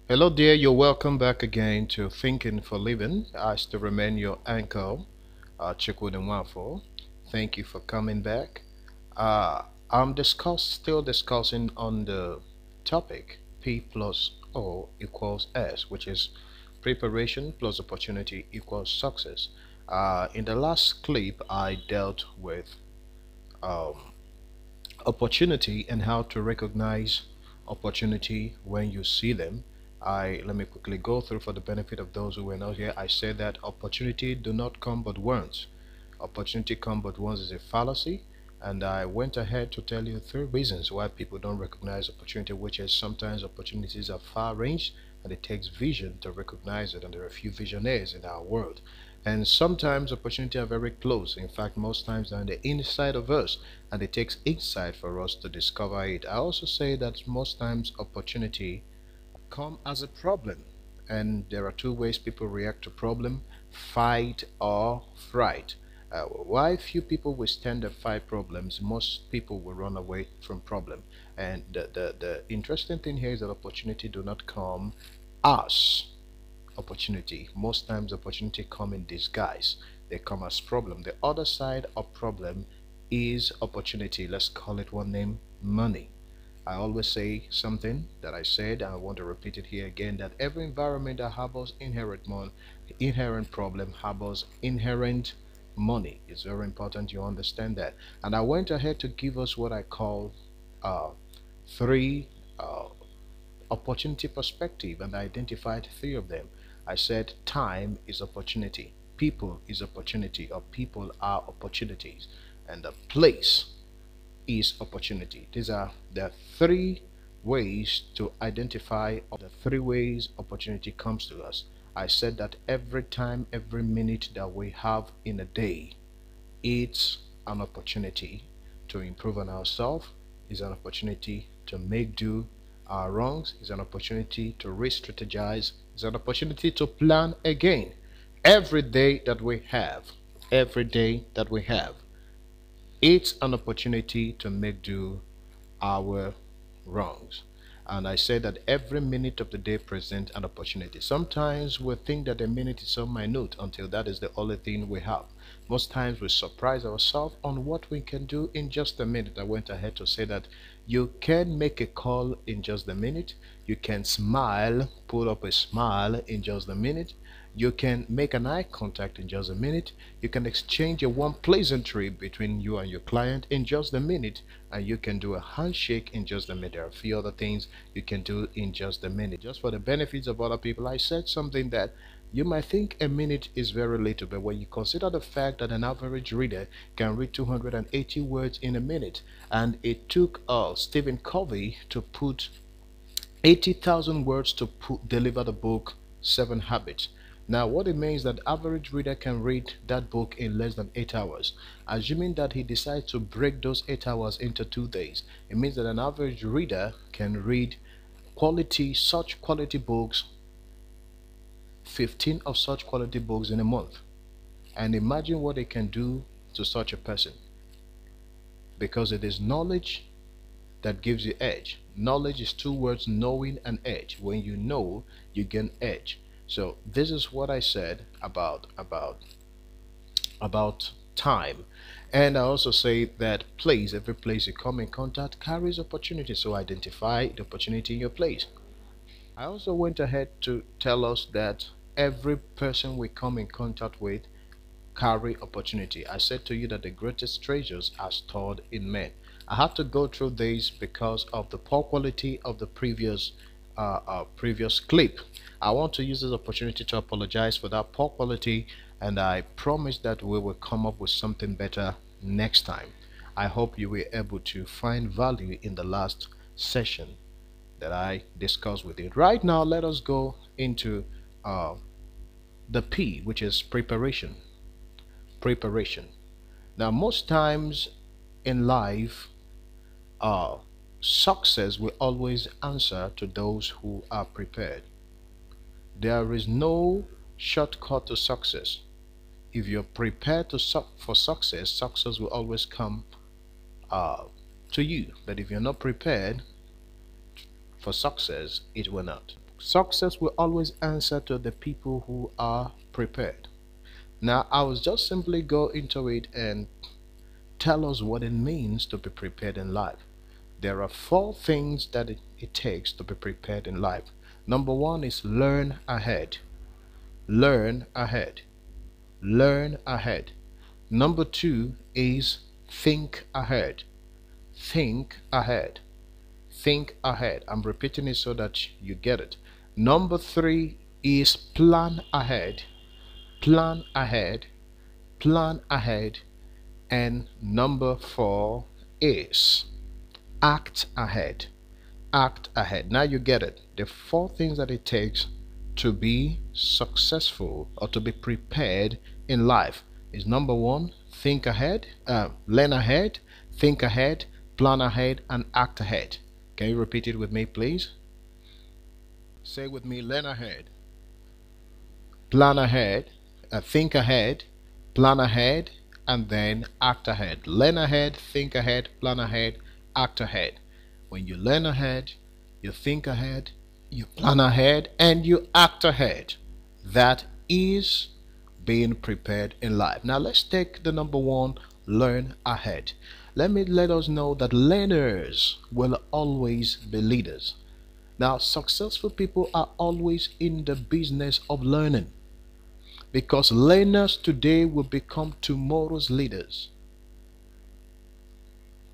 Hello, dear. You're welcome back again to Thinking for Living. I still remain your anchor, Chukwudi Nwafor. Thank you for coming back. I'm still discussing on the topic P plus O equals S, which is preparation plus opportunity equals success. In the last clip, I dealt with um, opportunity and how to recognize opportunity when you see them. I Let me quickly go through for the benefit of those who were not here. I said that opportunity do not come but once. Opportunity come but once is a fallacy, and I went ahead to tell you three reasons why people don't recognize opportunity, which is sometimes opportunities are far range and it takes vision to recognize it, and there are few visionaries in our world. And sometimes opportunity are very close. In fact, most times they're on the inside of us, and it takes insight for us to discover it. I also say that most times opportunity come as a problem, and there are two ways people react to problem: fight or fright. Why few people withstand the fight problems, most people will run away from problem. And the interesting thing here is that opportunity do not come as opportunity. Most times opportunity come in disguise. They come as problem. The other side of problem is opportunity. Let's call it one name: money. I always say something that I said, and I want to repeat it here again, that every environment that harbors inherent problem harbors inherent money. It's very important you understand that. And I went ahead to give us what I call uh, three uh, opportunity perspective, and I identified three of them. I said time is opportunity, people is opportunity, or people are opportunities, and the place is opportunity. These are the three ways to identify the three ways opportunity comes to us. I said that every time, every minute that we have in a day, it's an opportunity to improve on ourselves, is an opportunity to make do our wrongs, is an opportunity to re-strategize, is an opportunity to plan again. Every day that we have, every day that we have, it's an opportunity to make do our wrongs. And I say that every minute of the day presents an opportunity. Sometimes we think that a minute is so minute until that is the only thing we have. Most times we surprise ourselves on what we can do in just a minute. I went ahead to say that you can make a call in just a minute. You can smile, put up a smile in just a minute. You can make an eye contact in just a minute. You can exchange a warm pleasantry between you and your client in just a minute. And you can do a handshake in just a minute. There are a few other things you can do in just a minute. Just for the benefits of other people, I said something that you might think a minute is very little, but when you consider the fact that an average reader can read 280 words in a minute, and it took Stephen Covey to put 80,000 words to deliver the book Seven Habits. Now, what it means that average reader can read that book in less than 8 hours. Assuming that he decides to break those 8 hours into 2 days, it means that an average reader can read such quality books, 15 of such quality books in a month. And imagine what it can do to such a person, because it is knowledge that gives you edge. Knowledge is two words: knowing and edge. When you know, you gain edge. So this is what I said about time. And I also say that every place you come in contact carries opportunity. So identify the opportunity in your place. I also went ahead to tell us that every person we come in contact with carry opportunity. I said to you that the greatest treasures are stored in men. I had to go through this because of the poor quality of the previous clip. I want to use this opportunity to apologize for that poor quality, and I promise that we will come up with something better next time. I hope you were able to find value in the last session that I discussed with you. Right now, let us go into uh, the P, which is preparation. Preparation. Now, most times in life, uh, success will always answer to those who are prepared. There is no shortcut to success. If you're prepared for success, success will always come uh, to you. But if you're not prepared for success, it will not. Success will always answer to the people who are prepared. Now, I will just simply go into it and tell us what it means to be prepared in life. There are four things that it takes to be prepared in life. Number one is learn ahead. Learn ahead. Learn ahead. Number two is think ahead. Think ahead. Think ahead. I'm repeating it so that you get it. Number three is plan ahead. Plan ahead. Plan ahead. And number four is act ahead. Act ahead. Now you get it. The four things that it takes to be successful or to be prepared in life is number one, think ahead, learn ahead, think ahead, plan ahead, and act ahead. Can you repeat it with me, please? Say with me, learn ahead, plan ahead, think ahead, plan ahead, and then act ahead. Learn ahead, think ahead, plan ahead, act ahead. When you learn ahead, you think ahead, you plan ahead, and you act ahead. That is being prepared in life. Now let's take the number one, learn ahead. Let us know that learners will always be leaders. Now successful people are always in the business of learning, because learners today will become tomorrow's leaders.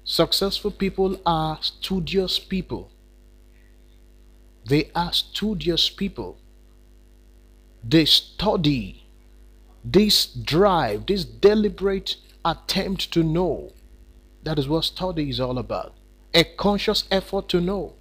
Successful people are studious people. They are studious people. They study. This drive, this deliberate attempt to know, that is what study is all about. A conscious effort to know.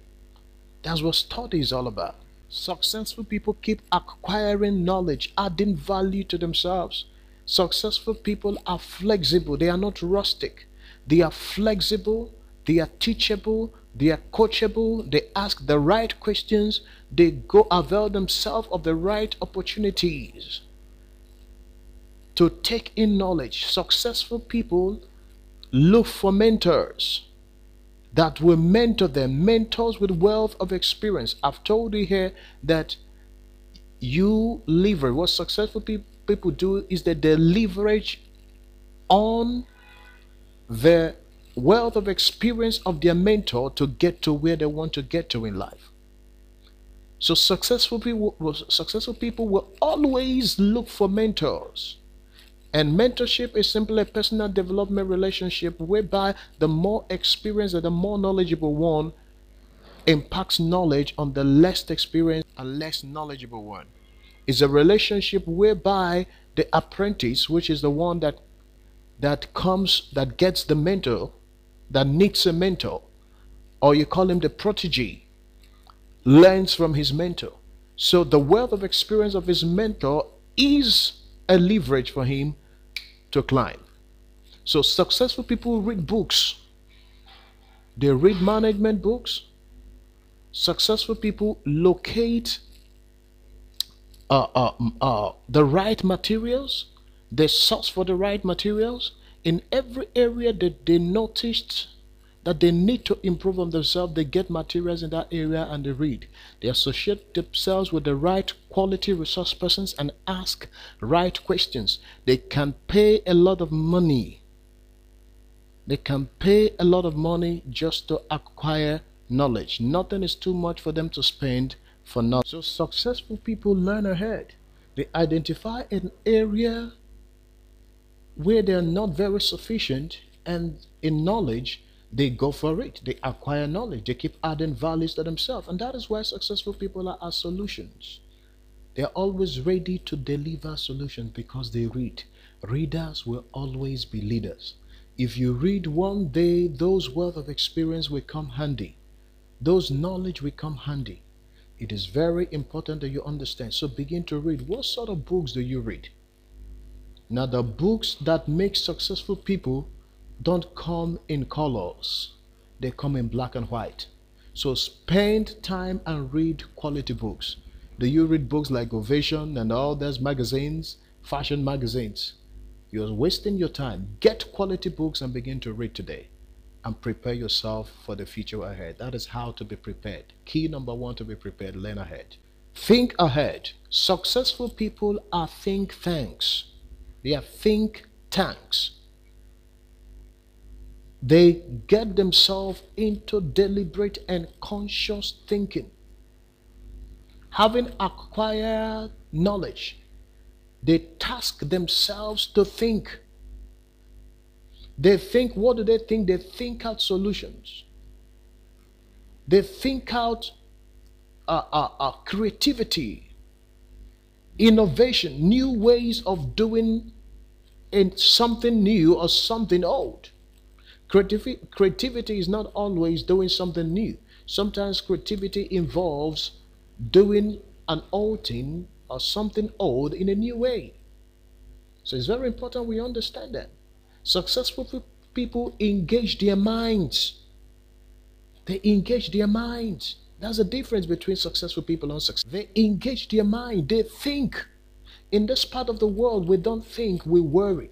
That's what study is all about. Successful people keep acquiring knowledge, adding value to themselves. Successful people are flexible. They are not rustic. They are flexible. They are teachable. They are coachable. They ask the right questions. They go avail themselves of the right opportunities to take in knowledge. Successful people look for mentors that will mentor them, mentors with wealth of experience. I've told you here that you leverage, what successful people do is that they leverage on the wealth of experience of their mentor to get to where they want to get to in life. So successful people will always look for mentors. And mentorship is simply a personal development relationship whereby the more experienced and the more knowledgeable one impacts knowledge on the less experienced and less knowledgeable one. It's a relationship whereby the apprentice, which is the one that gets the mentor, that needs a mentor, or you call him the protege, learns from his mentor. So the wealth of experience of his mentor is a leverage for him to climb. So successful people read books. They read management books. Successful people locate the right materials. They source for the right materials in every area that they noticed that they need to improve on themselves. They get materials in that area and they read. They associate themselves with the right quality resource persons and ask right questions. They can pay a lot of money. They can pay a lot of money just to acquire knowledge. Nothing is too much for them to spend for knowledge. So successful people learn ahead. They identify an area where they are not very sufficient, and in knowledge they go for it. They acquire knowledge. They keep adding values to themselves. And that is why successful people are as solutions. They are always ready to deliver solutions because they read. Readers will always be leaders. If you read one day, those wealth of experience will come handy. Those knowledge will come handy. It is very important that you understand. So begin to read. What sort of books do you read? Now, the books that make successful people don't come in colors. They come in black and white. So spend time and read quality books. Do you read books like Ovation and all those magazines, fashion magazines? You're wasting your time. Get quality books and begin to read today. And prepare yourself for the future ahead. That is how to be prepared. Key number one to be prepared, learn ahead. Think ahead. Successful people are think tanks. They are think tanks. They get themselves into deliberate and conscious thinking. Having acquired knowledge, they task themselves to think. They think, what do they think? They think out solutions. They think out creativity, innovation, new ways of doing in something new or something old. Creativity is not always doing something new. Sometimes creativity involves doing an old thing or something old in a new way. So it's very important we understand that. Successful people engage their minds. They engage their minds. That's the difference between successful people and success. They engage their mind. They think. In this part of the world, we don't think, we worry.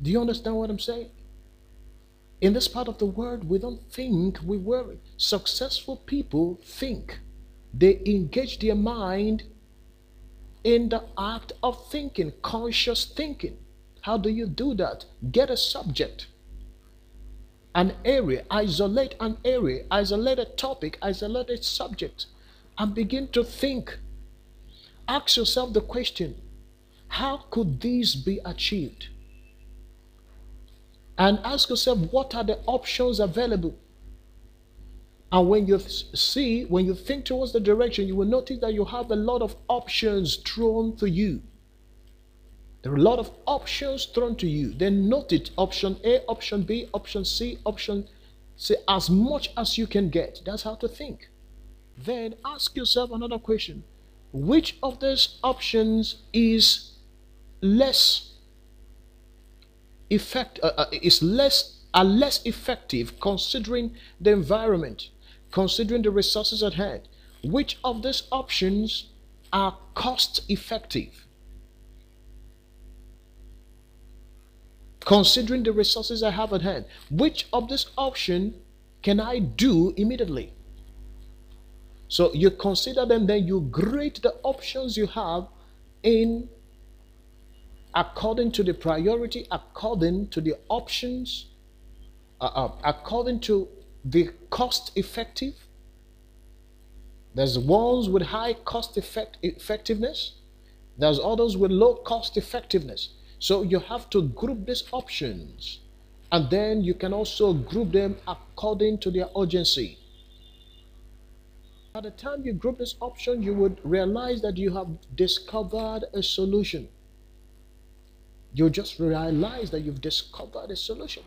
Do you understand what I'm saying? In this part of the world, we don't think, we worry. Successful people think. They engage their mind in the act of thinking, conscious thinking. How do you do that? Get a subject, an area, isolate an area, isolate a topic, isolate a subject, and begin to think. Ask yourself the question, how could this be achieved? And ask yourself, what are the options available? And when you think towards the direction, you will notice that you have a lot of options thrown to you. There are a lot of options thrown to you. Then note it, option A, option B, option C, option C, as much as you can get. That's how to think. Then ask yourself another question. Which of these options is less less effective considering the environment, considering the resources at hand? Which of these options are cost effective? Considering the resources I have at hand, which of this option can I do immediately? So you consider them, then you grade the options you have in according to the priority, according to the options, according to the cost effective. There's ones with high cost effectiveness. There's others with low cost effectiveness. So you have to group these options, and then you can also group them according to their urgency. By the time you group this option, you would realize that you have discovered a solution. You just realize that you've discovered a solution.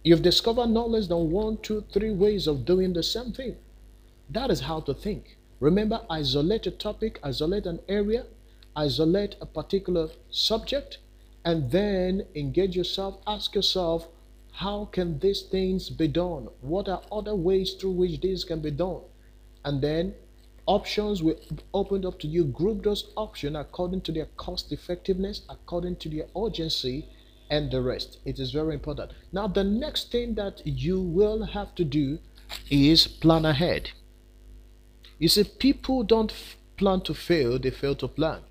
You've discovered no less than 1, 2, 3 ways of doing the same thing. That is how to think. Remember, isolate a topic, isolate an area, isolate a particular subject, and then engage yourself. Ask yourself, how can these things be done? What are other ways through which this can be done? And then options will open up to you. Group those options according to their cost effectiveness, according to their urgency, and the rest. It is very important. Now, the next thing that you will have to do is plan ahead. You see, people don't plan to fail, they fail to plan.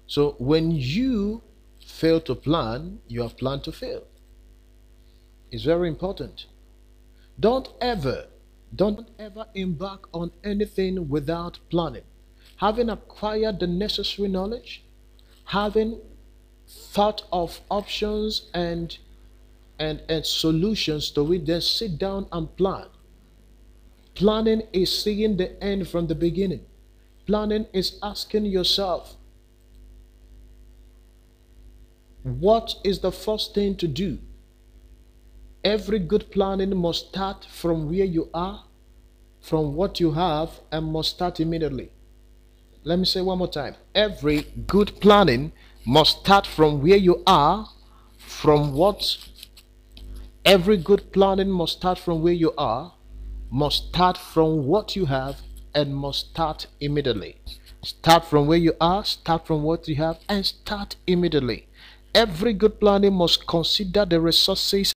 So when you fail to plan, you have planned to fail. It's very important. Don't ever embark on anything without planning. Having acquired the necessary knowledge, having thought of options and solutions to it, then sit down and plan. Planning is seeing the end from the beginning. Planning is asking yourself, what is the first thing to do? Every good planning must start from where you are, from what you have, and must start immediately. Let me say one more time. Every good planning must start from where you are, from what? Every good planning must start from where you are, must start from what you have, and must start immediately. Start from where you are, start from what you have, and start immediately. Every good planning must consider the resources